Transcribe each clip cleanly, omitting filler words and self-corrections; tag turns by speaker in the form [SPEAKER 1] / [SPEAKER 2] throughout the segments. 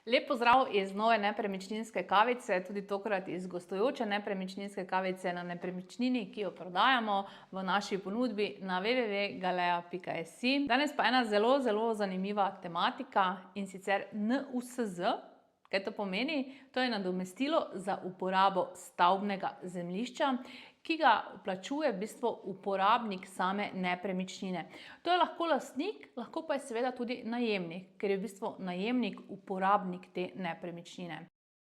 [SPEAKER 1] Lep pozdrav iz nove nepremičninske kavice, tudi tokrat iz gostujoče nepremičninske kavice na nepremičnini, ki jo prodajamo v naši ponudbi na www.galea.si. Danes pa ena zelo zanimiva tematika, in sicer NUSZ. Kaj to pomeni? To je nadomestilo za uporabo stavbnega zemljišča, ki ga vplačuje v bistvu uporabnik same nepremičnine. To je lahko lastnik, lahko pa je seveda tudi najemnik, ker je v bistvu najemnik uporabnik te nepremičnine.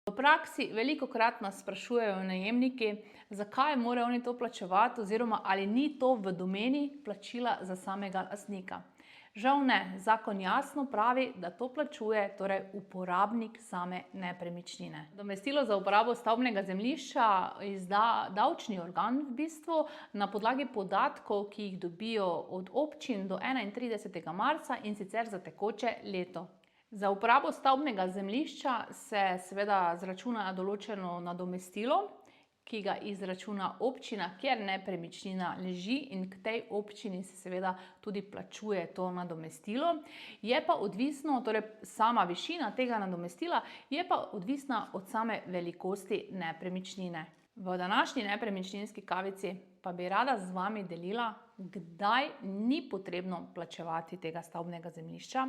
[SPEAKER 1] V praksi velikokrat nas sprašujejo najemniki, zakaj morajo oni to plačevati oziroma ali ni to v domeni plačila za samega lastnika. Žal ne, zakon jasno pravi, da to plačuje uporabnik same nepremičnine. Nadomestilo za uporabo stavbnega zemljišča izda davčni organ v bistvu na podlagi podatkov, ki jih dobijo od občin do 31. marca, in sicer za tekoče leto. Za uporabo stavbnega zemljišča se seveda zračuna določeno nadomestilo, ki ga izračuna občina, kjer nepremičnina leži, in k tej občini se seveda tudi plačuje to nadomestilo. Je pa odvisno, sama višina tega nadomestila je pa odvisna od same velikosti nepremičnine. V današnji nepremičninski kavici pa bi rada z vami delila, kdaj ni potrebno plačevati tega stavbnega zemljišča,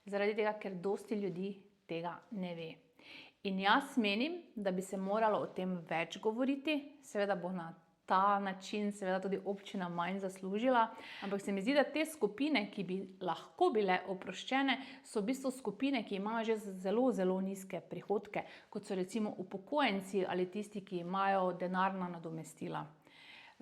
[SPEAKER 1] zaradi tega, ker dosti ljudi tega ne ve. In jaz menim, da bi se moralo o tem več govoriti, seveda bo na ta način seveda tudi občina manj zaslužila, ampak se mi zdi, da te skupine, ki bi lahko bile oproščene, so v bistvu skupine, ki imajo že zelo nizke prihodke, kot so recimo upokojenci ali tisti, ki imajo denarna nadomestila.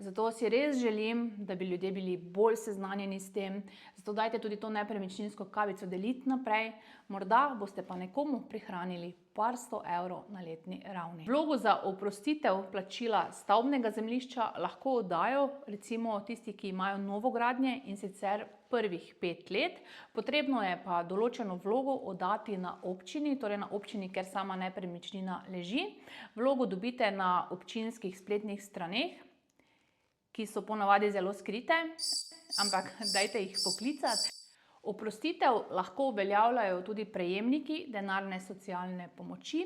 [SPEAKER 1] Zato si res želim, da bi ljudje bili bolj seznanjeni s tem, zato dajte tudi to nepremičninsko kavico deliti naprej, morda boste pa nekomu prihranili par 100 evrov na letni ravni. Vlogo za oprostitev plačila stavbnega zemljišča lahko oddajo recimo tisti, ki imajo novogradnje, in sicer prvih 5 let. Potrebno je pa določeno vlogo oddati na občini, torej na občini, kjer sama nepremičnina leži. Vlogo dobite na občinskih spletnih straneh, ki so ponavadi zelo skrite, ampak dajte jih poklicati. Oprostitev lahko uveljavljajo tudi prejemniki denarne socialne pomoči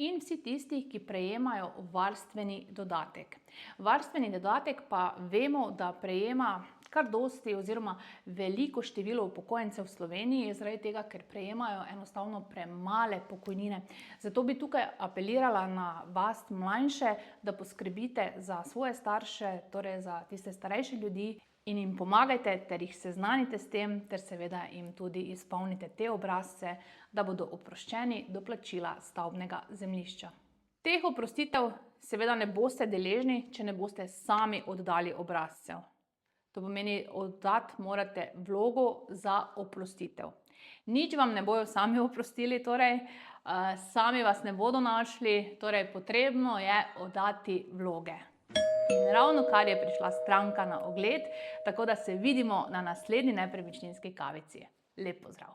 [SPEAKER 1] in vsi tisti, ki prejemajo varstveni dodatek. Varstveni dodatek pa vemo, da prejema kar dosti oziroma veliko število upokojencev v Sloveniji, zaradi tega, ker prejemajo enostavno premale pokojnine. Zato bi tukaj apelirala na vas mlajše, da poskrbite za svoje starše, torej za tiste starejše ljudi, in jim pomagajte ter jih seznanite s tem, ter seveda jim tudi izpolnite te obrazce, da bodo oproščeni do plačila stavbnega zemljišča. Teh oprostitev seveda ne boste deležni, če ne boste sami oddali obrazcev. To pomeni, oddati morate vlogo za oprostitev. Nič vam ne bojo sami oprostili, sami vas ne bodo našli, potrebno je oddati vloge. In ravno kar je prišla stranka na ogled, tako da se vidimo na naslednji nepremičninski kavici. Lep pozdrav!